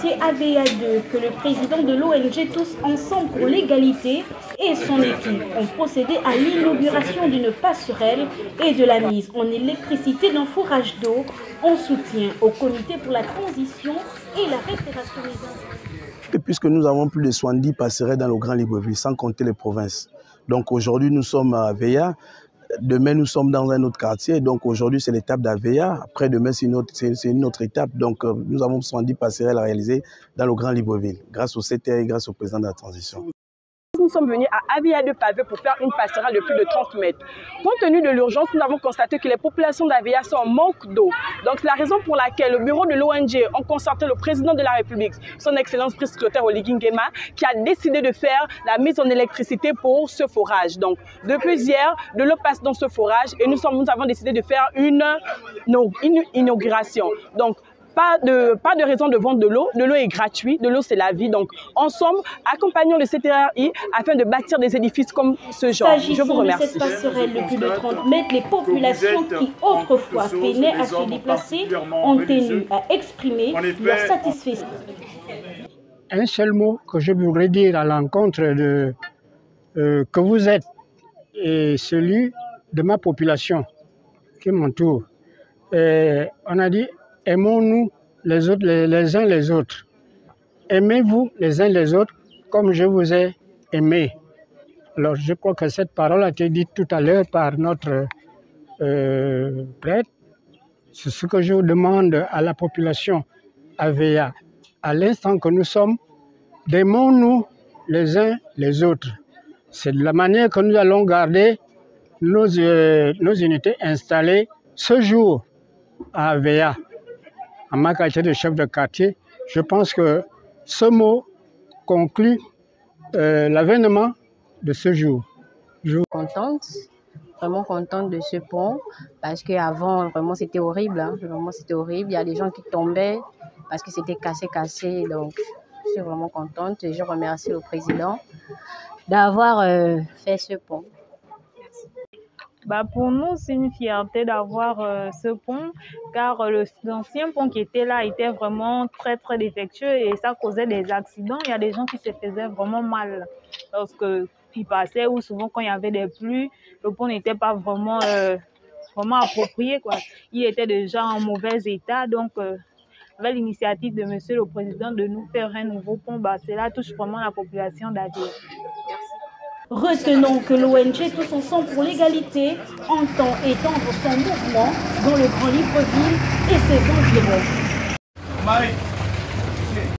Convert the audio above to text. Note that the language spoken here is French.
chantier AVA2 que le président de l'ONG Tous Ensemble pour l'égalité et son équipe ont procédé à l'inauguration d'une passerelle et de la mise en électricité d'un forage d'eau en soutien au comité pour la transition et la restauration. Puisque nous avons plus de 70 passerelles dans le Grand Libreville, sans compter les provinces. Donc aujourd'hui, nous sommes à Aveya. Demain, nous sommes dans un autre quartier. Donc aujourd'hui, c'est l'étape d'Aveya. Après, demain, c'est une autre étape. Donc nous avons 70 passerelles à réaliser dans le Grand Libreville, grâce au CTA et grâce au président de la transition. Nous sommes venus à Aveya de Pavé pour faire une passerelle de plus de 30 mètres. Compte tenu de l'urgence, nous avons constaté que les populations d'Aveya sont en manque d'eau. Donc c'est la raison pour laquelle le bureau de l'ONG, en concertant le président de la République, son Excellence Brice Clotaire Oligui Nguema, qui a décidé de faire la mise en électricité pour ce forage. Donc depuis hier, de l'eau passe dans ce forage et nous avons décidé de faire une inauguration. Donc pas de raison de vendre de l'eau est gratuite, de l'eau c'est la vie. Donc ensemble, accompagnons le CTRI afin de bâtir des édifices comme ce genre. Je vous remercie. De cette passerelle de plus de 30 mètres, les populations qui autrefois peinaient à se déplacer ont tenu à exprimer leur satisfaction. Un seul mot que je voudrais dire à l'encontre de que vous êtes et celui de ma population qui m'entoure. On a dit aimons-nous les autres, les uns les autres. Aimez-vous les uns les autres comme je vous ai aimé. Alors je crois que cette parole a été dite tout à l'heure par notre prêtre. C'est ce que je demande à la population Aveya. À l'instant que nous sommes, aimons-nous les uns les autres. C'est de la manière que nous allons garder nos unités installées ce jour à Aveya. En ma qualité de chef de quartier, je pense que ce mot conclut l'avènement de ce jour. Je suis contente, vraiment contente de ce pont, parce qu'avant, vraiment, c'était horrible. Hein, vraiment, c'était horrible. Il y a des gens qui tombaient parce que c'était cassé. Donc, je suis vraiment contente et je remercie le président d'avoir fait ce pont. Pour nous, c'est une fierté d'avoir ce pont, car l'ancien pont qui était là était vraiment très très défectueux et ça causait des accidents. Il y a des gens qui se faisaient vraiment mal lorsqu'ils passaient ou souvent quand il y avait des pluies, le pont n'était pas vraiment approprié, quoi. Il était déjà en mauvais état, donc avec l'initiative de Monsieur le Président de nous faire un nouveau pont, cela touche vraiment la population d'Aveya. Retenons que l'ONG Tous Ensemble pour l'égalité entend étendre son mouvement dans le Grand Libreville et ses environs.